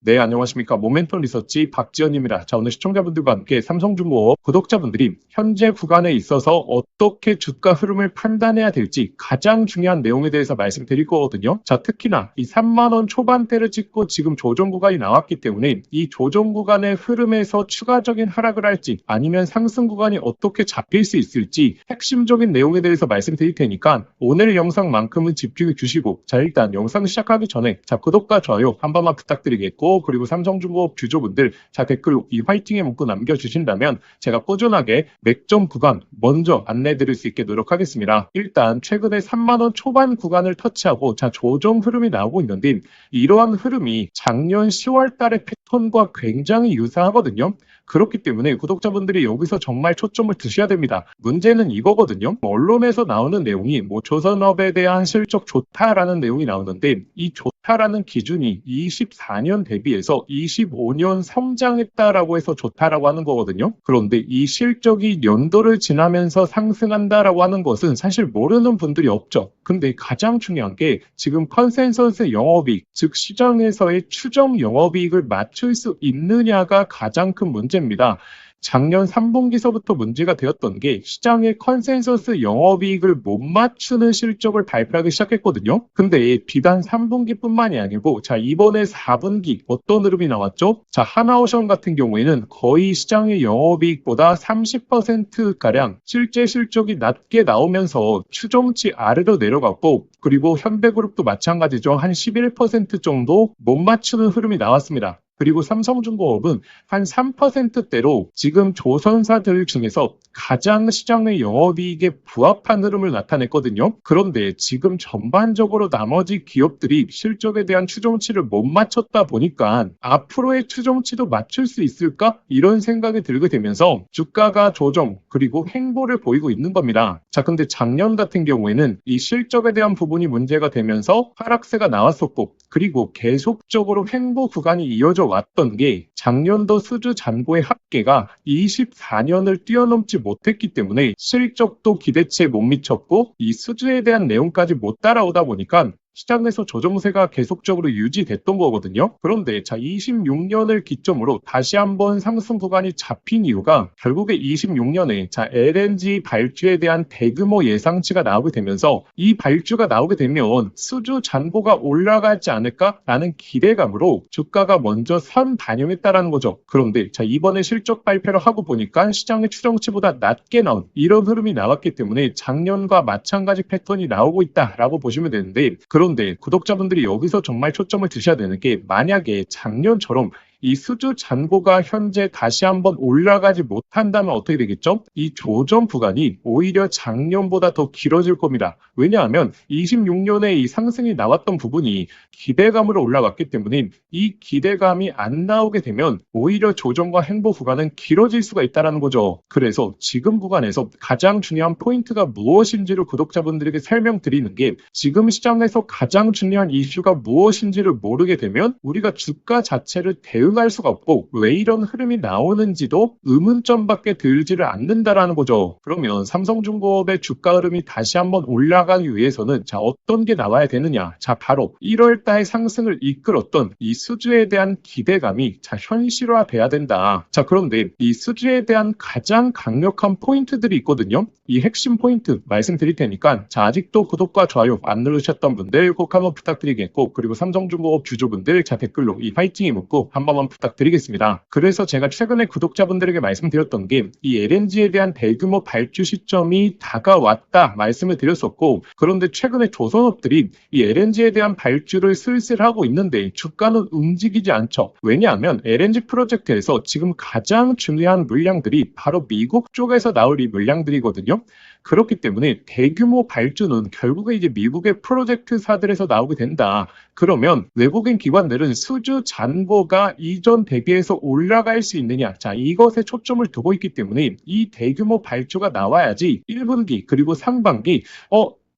네, 안녕하십니까. 모멘텀 리서치 박지현입니다. 자, 오늘 시청자분들과 함께 삼성중공업 구독자분들이 현재 구간에 있어서 어떻게 주가 흐름을 판단해야 될지 가장 중요한 내용에 대해서 말씀드릴 거거든요. 자, 특히나 이 3만원 초반대를 찍고 지금 조정 구간이 나왔기 때문에 이 조정 구간의 흐름에서 추가적인 하락을 할지 아니면 상승 구간이 어떻게 잡힐 수 있을지 핵심적인 내용에 대해서 말씀드릴 테니까 오늘 영상만큼은 집중해 주시고, 자, 일단 영상 시작하기 전에 구독과 좋아요 한 번만 부탁드리겠고, 그리고 삼성중공업 주주분들 댓글로 이 화이팅의 문구 남겨주신다면 제가 꾸준하게 맥점 구간 먼저 안내드릴 수 있게 노력하겠습니다. 일단 최근에 3만원 초반 구간을 터치하고 조정 흐름이 나오고 있는데, 이러한 흐름이 작년 10월 달의 패턴과 굉장히 유사하거든요. 그렇기 때문에 구독자분들이 여기서 정말 초점을 두셔야 됩니다. 문제는 이거거든요. 언론에서 나오는 내용이 조선업에 대한 실적 좋다라는 내용이 나오는데, 이 좋다라는 기준이 24년 대비해서 25년 성장했다라고 해서 좋다라고 하는 거거든요. 그런데 이 실적이 연도를 지나면서 상승한다라고 하는 것은 사실 모르는 분들이 없죠. 근데 가장 중요한 게 지금 컨센서스 영업이익, 즉 시장에서의 추정 영업이익을 맞출 수 있느냐가 가장 큰 문제입니다. 작년 3분기서부터 문제가 되었던 게 시장의 컨센서스 영업이익을 못 맞추는 실적을 발표하기 시작했거든요. 근데 비단 3분기뿐만이 아니고 이번에 4분기 어떤 흐름이 나왔죠? 하나오션 같은 경우에는 거의 시장의 영업이익보다 30%가량 실제 실적이 낮게 나오면서 추정치 아래로 내려갔고, 그리고 현대그룹도 마찬가지죠. 한 11% 정도 못 맞추는 흐름이 나왔습니다. 그리고 삼성중공업은 한 3%대로 지금 조선사들 중에서 가장 시장의 영업이익에 부합한 흐름을 나타냈거든요. 그런데 지금 전반적으로 나머지 기업들이 실적에 대한 추정치를 못 맞췄다 보니까 앞으로의 추정치도 맞출 수 있을까? 이런 생각이 들게 되면서 주가가 조정 그리고 횡보를 보이고 있는 겁니다. 근데 작년 같은 경우에는 이 실적에 대한 부분이 문제가 되면서 하락세가 나왔었고, 그리고 계속적으로 횡보 구간이 이어져 왔던 게 작년도 수주 잔고의 합계가 24년을 뛰어넘지 못했기 때문에 실적도 기대치에 못 미쳤고 이 수주에 대한 내용까지 못 따라오다 보니까 시장에서 조정세가 계속적으로 유지됐던 거거든요. 그런데 26년을 기점으로 다시 한번 상승 구간이 잡힌 이유가 결국에 26년에 LNG 발주에 대한 대규모 예상치가 나오게 되면서 이 발주가 나오게 되면 수주 잔고가 올라가지 않을까라는 기대감으로 주가가 먼저 선 반영했다라는 거죠. 그런데 이번에 실적 발표를 하고 보니까 시장의 추정치보다 낮게 나온 이런 흐름이 나왔기 때문에 작년과 마찬가지 패턴이 나오고 있다라고 보시면 되는데, 그런데 구독자분들이 여기서 정말 초점을 두셔야 되는 게, 만약에 작년처럼 이 수주 잔고가 현재 다시 한번 올라가지 못한다면 어떻게 되겠죠? 이 조정 구간이 오히려 작년보다 더 길어질 겁니다. 왜냐하면 26년에 이 상승이 나왔던 부분이 기대감으로 올라갔기 때문에 이 기대감이 안 나오게 되면 오히려 조정과 횡보 구간은 길어질 수가 있다는 거죠. 그래서 지금 구간에서 가장 중요한 포인트가 무엇인지를 구독자분들에게 설명드리는 게, 지금 시장에서 가장 중요한 이슈가 무엇인지를 모르게 되면 우리가 주가 자체를 대응할 수가 없고 왜 이런 흐름이 나오는지도 의문점밖에 들지를 않는다라는 거죠. 그러면 삼성중공업의 주가 흐름이 다시 한번 올라가기 위해서는 어떤 게 나와야 되느냐? 바로 1월달 상승을 이끌었던 이 수주에 대한 기대감이 현실화돼야 된다. 그런데 이 수주에 대한 가장 강력한 포인트들이 있거든요. 이 핵심 포인트 말씀드릴 테니까 아직도 구독과 좋아요 안 누르셨던 분들 꼭 한번 부탁드리겠고, 그리고 삼성중공업 주주분들 댓글로 이 파이팅의 문구 한 번만 부탁드리겠습니다. 그래서 제가 최근에 구독자분들에게 말씀드렸던 게, 이 LNG에 대한 대규모 발주 시점이 다가왔다 말씀을 드렸었고, 그런데 최근에 조선업들이 이 LNG에 대한 발주를 슬슬 하고 있는데 주가는 움직이지 않죠. 왜냐하면 LNG 프로젝트에서 지금 가장 중요한 물량들이 바로 미국 쪽에서 나올 이 물량들이거든요. 그렇기 때문에 대규모 발주는 결국에 이제 미국의 프로젝트사들에서 나오게 된다. 그러면 외국인 기관들은 수주 잔고가 이전 대비해서 올라갈 수 있느냐, 이것에 초점을 두고 있기 때문에 이 대규모 발주가 나와야지 1분기 그리고 상반기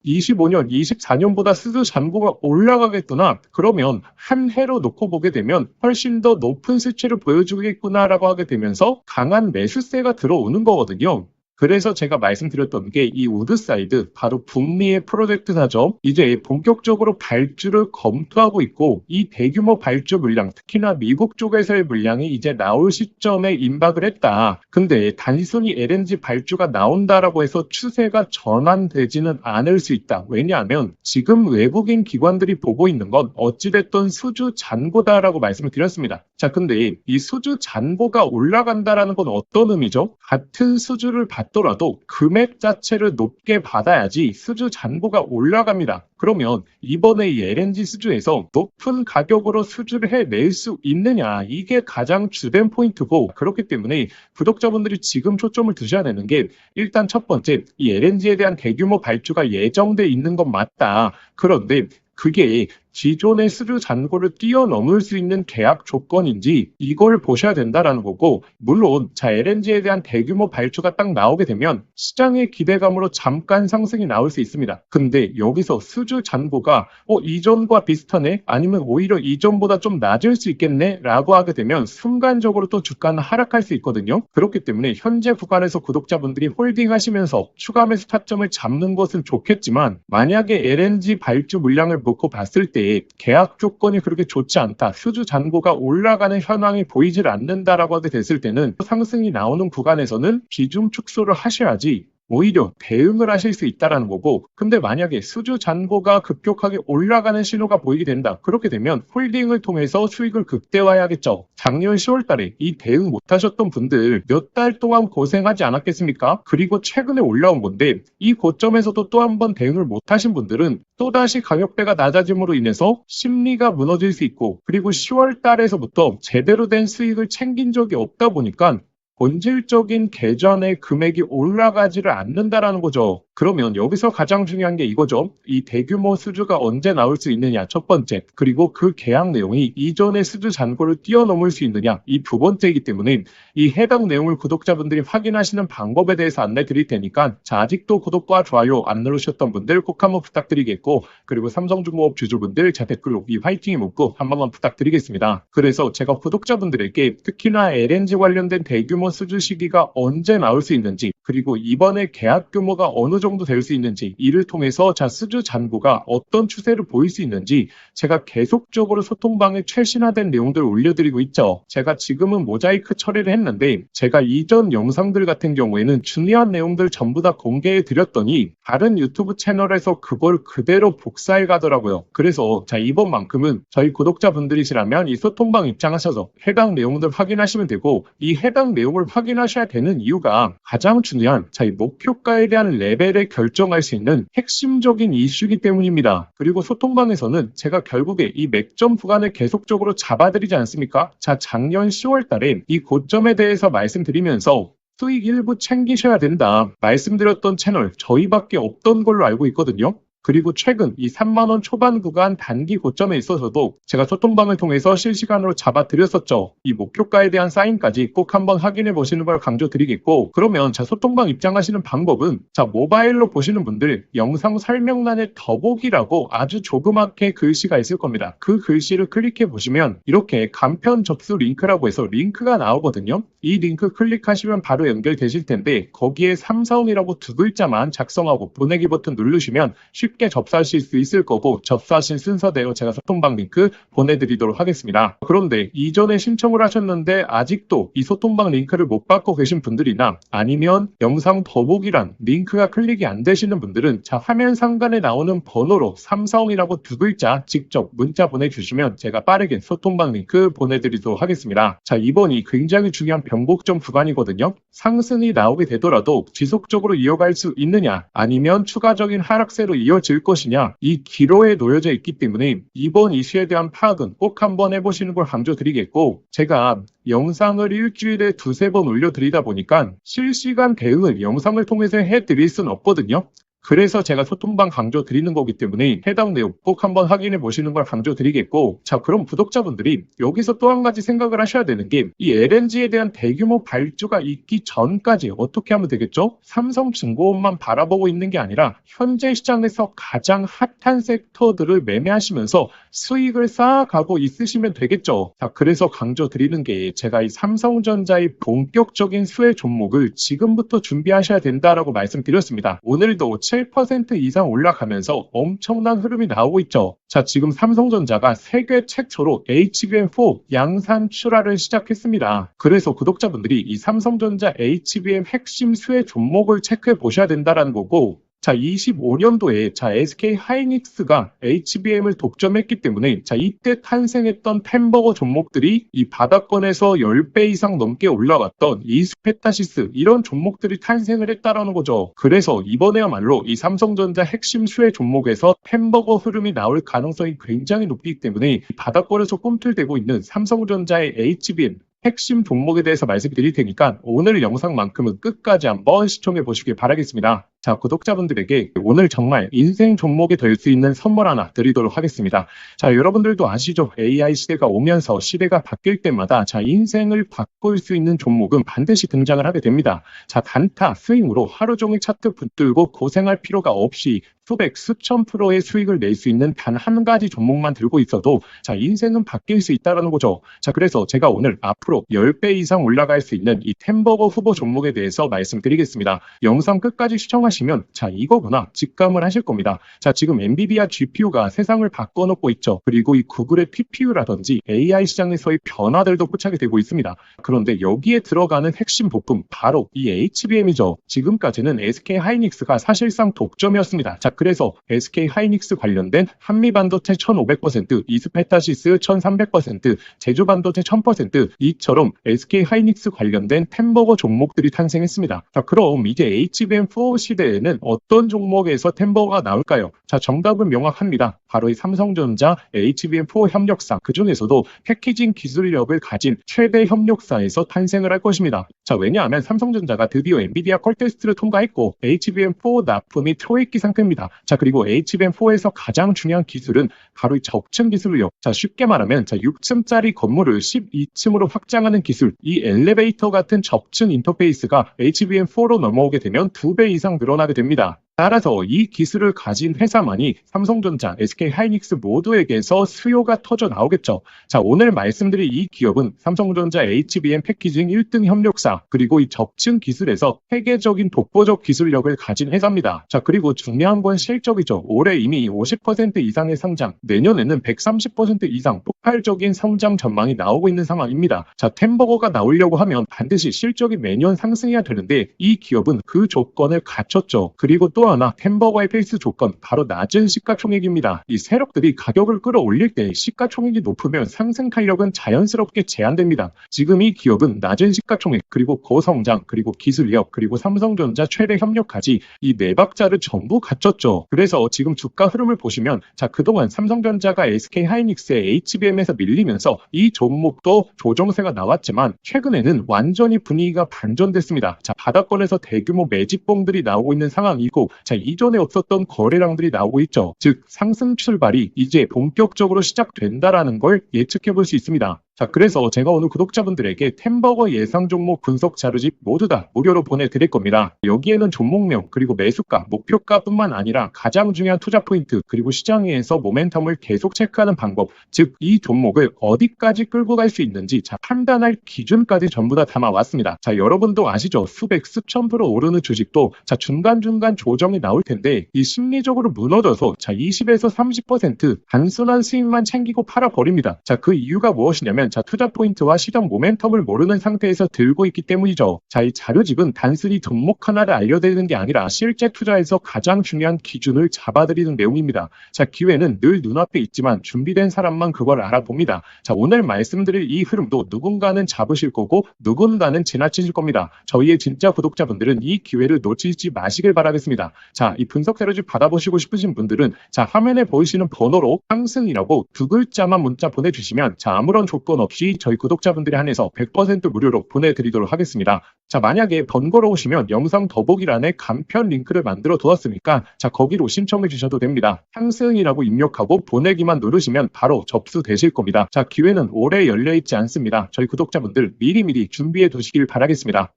25년, 24년보다 수주 잔고가 올라가겠구나. 그러면 한 해로 놓고 보게 되면 훨씬 더 높은 수치를 보여주겠구나라고 하게 되면서 강한 매수세가 들어오는 거거든요. 그래서 제가 말씀드렸던 게 이 우드사이드, 바로 북미의 프로젝트사죠. 이제 본격적으로 발주를 검토하고 있고 이 대규모 발주 물량, 특히나 미국 쪽에서의 물량이 이제 나올 시점에 임박을 했다. 근데 단순히 LNG 발주가 나온다라고 해서 추세가 전환되지는 않을 수 있다. 왜냐하면 지금 외국인 기관들이 보고 있는 건 어찌됐든 수주 잔고다라고 말씀을 드렸습니다. 자, 근데 이 수주 잔고가 올라간다라는 건 어떤 의미죠? 같은 수주를 받더라도 금액 자체를 높게 받아야지 수주 잔고가 올라갑니다. 그러면 이번에 이 LNG 수주에서 높은 가격으로 수주를 해낼 수 있느냐, 이게 가장 주된 포인트고, 그렇기 때문에 구독자분들이 지금 초점을 두셔야 되는 게, 일단 첫 번째, 이 LNG에 대한 대규모 발주가 예정돼 있는 건 맞다. 그런데 그게 기존의 수주 잔고를 뛰어넘을 수 있는 계약 조건인지 이걸 보셔야 된다라는 거고, 물론 LNG에 대한 대규모 발주가 딱 나오게 되면 시장의 기대감으로 잠깐 상승이 나올 수 있습니다. 근데 여기서 수주 잔고가 이전과 비슷하네? 아니면 오히려 이전보다 좀 낮을 수 있겠네? 라고 하게 되면 순간적으로 또 주가는 하락할 수 있거든요. 그렇기 때문에 현재 구간에서 구독자분들이 홀딩 하시면서 추가 매수 타점을 잡는 것은 좋겠지만, 만약에 LNG 발주 물량을 놓고 봤을 때 계약 조건이 그렇게 좋지 않다, 수주 잔고가 올라가는 현황이 보이질 않는다라고 하게 됐을 때는 상승이 나오는 구간에서는 비중 축소를 하셔야지 오히려 대응을 하실 수 있다는 거고, 근데 만약에 수주 잔고가 급격하게 올라가는 신호가 보이게 된다. 그렇게 되면 홀딩을 통해서 수익을 극대화해야겠죠. 작년 10월 달에 이 대응 못하셨던 분들 몇 달 동안 고생하지 않았겠습니까? 그리고 최근에 올라온 건데 이 고점에서도 또 한 번 대응을 못하신 분들은 또다시 가격대가 낮아짐으로 인해서 심리가 무너질 수 있고, 그리고 10월 달에서부터 제대로 된 수익을 챙긴 적이 없다 보니까 본질적인 계전의 금액이 올라가지를 않는다라는 거죠. 그러면 여기서 가장 중요한 게 이거죠. 이 대규모 수주가 언제 나올 수 있느냐, 첫 번째. 그리고 그 계약 내용이 이전의 수주 잔고를 뛰어넘을 수 있느냐, 이 두 번째이기 때문에 이 해당 내용을 구독자분들이 확인하시는 방법에 대해서 안내 드릴 테니까, 아직도 구독과 좋아요 안 누르셨던 분들 꼭 한번 부탁드리겠고, 그리고 삼성중공업 주주분들 제 댓글로 이 화이팅이 묻고 한 번만 부탁드리겠습니다. 그래서 제가 구독자분들에게 특히나 LNG 관련된 대규모 수주 시기가 언제 나올 수 있는지, 그리고 이번에 계약 규모가 어느 정도 될 수 있는지, 이를 통해서 수주 잔고가 어떤 추세를 보일 수 있는지 제가 계속적으로 소통방에 최신화된 내용들을 올려드리고 있죠. 제가 지금은 모자이크 처리를 했는데 제가 이전 영상들 같은 경우에는 중요한 내용들 전부 다 공개해 드렸더니 다른 유튜브 채널에서 그걸 그대로 복사해 가더라고요. 그래서 이번만큼은 저희 구독자분들이시라면 이 소통방 입장하셔서 해당 내용들 확인하시면 되고, 이 해당 내용을 확인하셔야 되는 이유가 가장 중요한 이 목표가에 대한 레벨을 결정할 수 있는 핵심적인 이슈이기 때문입니다. 그리고 소통방에서는 제가 결국에 이 맥점 구간을 계속적으로 잡아드리지 않습니까? 작년 10월 달에 이 고점에 대해서 말씀드리면서 수익 일부 챙기셔야 된다 말씀드렸던 채널 저희밖에 없던 걸로 알고 있거든요. 그리고 최근 이 3만원 초반 구간 단기 고점에 있어서도 제가 소통방을 통해서 실시간으로 잡아드렸었죠. 이 목표가에 대한 사인까지 꼭 한번 확인해 보시는 걸 강조드리겠고, 그러면 소통방 입장하시는 방법은 모바일로 보시는 분들 영상 설명란에 더보기라고 아주 조그맣게 글씨가 있을 겁니다. 그 글씨를 클릭해 보시면 이렇게 간편 접수 링크라고 해서 링크가 나오거든요. 이 링크 클릭하시면 바로 연결되실 텐데, 거기에 삼성이라고 두 글자만 작성하고 보내기 버튼 누르시면 쉽게 접수하실 수 있을 거고, 접수하신 순서대로 제가 소통방 링크 보내드리도록 하겠습니다. 그런데 이전에 신청을 하셨는데 아직도 이 소통방 링크를 못 받고 계신 분들이나, 아니면 영상 더보기란 링크가 클릭이 안 되시는 분들은 화면 상단에 나오는 번호로 삼성이라고 두 글자 직접 문자 보내주시면 제가 빠르게 소통방 링크 보내드리도록 하겠습니다. 이번이 굉장히 중요한 변곡점 구간이거든요. 상승이 나오게 되더라도 지속적으로 이어갈 수 있느냐, 아니면 추가적인 하락세로 이어질 것이냐, 이 기로에 놓여져 있기 때문에 이번 이슈에 대한 파악은 꼭 한번 해보시는 걸 강조드리겠고, 제가 영상을 일주일에 두세 번 올려드리다 보니까 실시간 대응을 영상을 통해서 해드릴 수는 없거든요. 그래서 제가 소통방 강조 드리는 거기 때문에 해당 내용 꼭 한번 확인해 보시는 걸 강조 드리겠고, 자, 그럼 구독자분들이 여기서 또 한 가지 생각을 하셔야 되는 게, 이 LNG에 대한 대규모 발주가 있기 전까지 어떻게 하면 되겠죠? 삼성중공업만 바라보고 있는 게 아니라 현재 시장에서 가장 핫한 섹터들을 매매하시면서 수익을 쌓아가고 있으시면 되겠죠. 자, 그래서 강조 드리는 게, 제가 이 삼성전자의 본격적인 수혜 종목을 지금부터 준비하셔야 된다라고 말씀드렸습니다. 오늘도 7% 이상 올라가면서 엄청난 흐름이 나오고 있죠. 자, 지금 삼성전자가 세계 최초로 HBM4 양산 출하를 시작했습니다. 그래서 구독자분들이 이 삼성전자 HBM 핵심 수혜 종목을 체크해 보셔야 된다라는 거고, 자, 25년도에 SK 하이닉스가 HBM을 독점했기 때문에 이때 탄생했던 템버거 종목들이 이 바닥권에서 10배 이상 넘게 올라갔던 이스페타시스, 이런 종목들이 탄생을 했다라는 거죠. 그래서 이번에야말로 이 삼성전자 핵심 수혜 종목에서 템버거 흐름이 나올 가능성이 굉장히 높기 때문에 바닥권에서 꿈틀대고 있는 삼성전자의 HBM 핵심 종목에 대해서 말씀드릴 테니까 오늘 영상만큼은 끝까지 한번 시청해 보시길 바라겠습니다. 자, 구독자분들에게 오늘 정말 인생 종목이 될 수 있는 선물 하나 드리도록 하겠습니다. 자, 여러분들도 아시죠? AI 시대가 오면서 시대가 바뀔 때마다 인생을 바꿀 수 있는 종목은 반드시 등장을 하게 됩니다. 자, 단타 스윙으로 하루 종일 차트 붙들고 고생할 필요가 없이 수백, 수천 프로의 수익을 낼 수 있는 단 한 가지 종목만 들고 있어도 인생은 바뀔 수 있다는 거죠. 자, 그래서 제가 오늘 앞으로 10배 이상 올라갈 수 있는 이 템버거 후보 종목에 대해서 말씀드리겠습니다. 영상 끝까지 시청하시면 이거구나 직감을 하실 겁니다. 자, 지금 엔비디아 GPU가 세상을 바꿔놓고 있죠. 그리고 이 구글의 TPU라든지 AI 시장에서의 변화들도 포착이 되고 있습니다. 그런데 여기에 들어가는 핵심 부품 바로 이 HBM이죠. 지금까지는 SK 하이닉스가 사실상 독점이었습니다. 자, 그래서 SK 하이닉스 관련된 한미반도체 1500%, 이스페타시스 1300%, 제주반도체 1000% 이처럼 SK 하이닉스 관련된 템버거 종목들이 탄생했습니다. 자, 그럼 이제 HBM4 시대에는 어떤 종목에서 템버거가 나올까요? 자, 정답은 명확합니다. 바로 이 삼성전자 HBM4 협력사, 그 중에서도 패키징 기술력을 가진 최대 협력사에서 탄생을 할 것입니다. 자, 왜냐하면 삼성전자가 드디어 엔비디아 컬 테스트를 통과했고 HBM4 납품이 초읽기 상태입니다. 자, 그리고 HBM4에서 가장 중요한 기술은 바로 이 적층 기술력. 자, 쉽게 말하면 6층짜리 건물을 12층으로 확장하는 기술, 이 엘리베이터 같은 적층 인터페이스가 HBM4로 넘어오게 되면 2배 이상 늘어나게 됩니다. 따라서 이 기술을 가진 회사만이 삼성전자, SK 하이닉스 모두에게서 수요가 터져 나오겠죠. 자, 오늘 말씀드릴 이 기업은 삼성전자 HBM 패키징 1등 협력사, 그리고 이 적층 기술에서 세계적인 독보적 기술력을 가진 회사입니다. 자, 그리고 중요한 건 실적이죠. 올해 이미 50% 이상의 성장, 내년에는 130% 이상 폭발적인 성장 전망이 나오고 있는 상황입니다. 자, 템버거가 나오려고 하면 반드시 실적이 매년 상승해야 되는데 이 기업은 그 조건을 갖췄죠. 그리고 또 하나 템버거의 필수 조건, 바로 낮은 시가총액입니다. 이 세력들이 가격을 끌어올릴 때 시가총액이 높으면 상승 탄력은 자연스럽게 제한됩니다. 지금 이 기업은 낮은 시가총액, 그리고 고성장, 그리고 기술력, 그리고 삼성전자 최대 협력까지 이 네 박자를 전부 갖췄죠. 그래서 지금 주가 흐름을 보시면 그동안 삼성전자가 SK 하이닉스의 HBM에서 밀리면서 이 종목도 조정세가 나왔지만 최근에는 완전히 분위기가 반전됐습니다. 자, 바닥권에서 대규모 매집봉들이 나오고 있는 상황이고, 이전에 없었던 거래량들이 나오고 있죠. 즉, 상승 출발이 이제 본격적으로 시작된다라는 걸 예측해 볼 수 있습니다. 자, 그래서 제가 오늘 구독자분들에게 템버거 예상 종목 분석 자료집 모두 다 무료로 보내드릴 겁니다. 여기에는 종목명, 그리고 매수가, 목표가뿐만 아니라 가장 중요한 투자 포인트, 그리고 시장에서 모멘텀을 계속 체크하는 방법, 즉 이 종목을 어디까지 끌고 갈 수 있는지 판단할 기준까지 전부 다 담아왔습니다. 자, 여러분도 아시죠? 수백, 수천 프로 오르는 주식도 중간중간 조정이 나올 텐데 이 심리적으로 무너져서 20에서 30% 단순한 수익만 챙기고 팔아버립니다. 자, 그 이유가 무엇이냐면 투자 포인트와 시장 모멘텀을 모르는 상태에서 들고 있기 때문이죠. 자, 이 자료집은 단순히 종목 하나를 알려드리는 게 아니라 실제 투자에서 가장 중요한 기준을 잡아드리는 내용입니다. 자, 기회는 늘 눈앞에 있지만 준비된 사람만 그걸 알아봅니다. 자, 오늘 말씀드릴 이 흐름도 누군가는 잡으실 거고 누군가는 지나치실 겁니다. 저희의 진짜 구독자분들은 이 기회를 놓치지 마시길 바라겠습니다. 자, 이 분석 자료집 받아보시고 싶으신 분들은 화면에 보이시는 번호로 상승이라고 두 글자만 문자 보내주시면 아무런 조건 지원 없이 저희 구독자분들에 한해서 100% 무료로 보내드리도록 하겠습니다. 자, 만약에 번거로우시면 영상 더보기란에 간편 링크를 만들어 두었으니까 자, 거기로 신청해 주셔도 됩니다. 상승이라고 입력하고 보내기만 누르시면 바로 접수되실 겁니다. 자, 기회는 오래 열려 있지 않습니다. 저희 구독자분들 미리미리 준비해 두시길 바라겠습니다.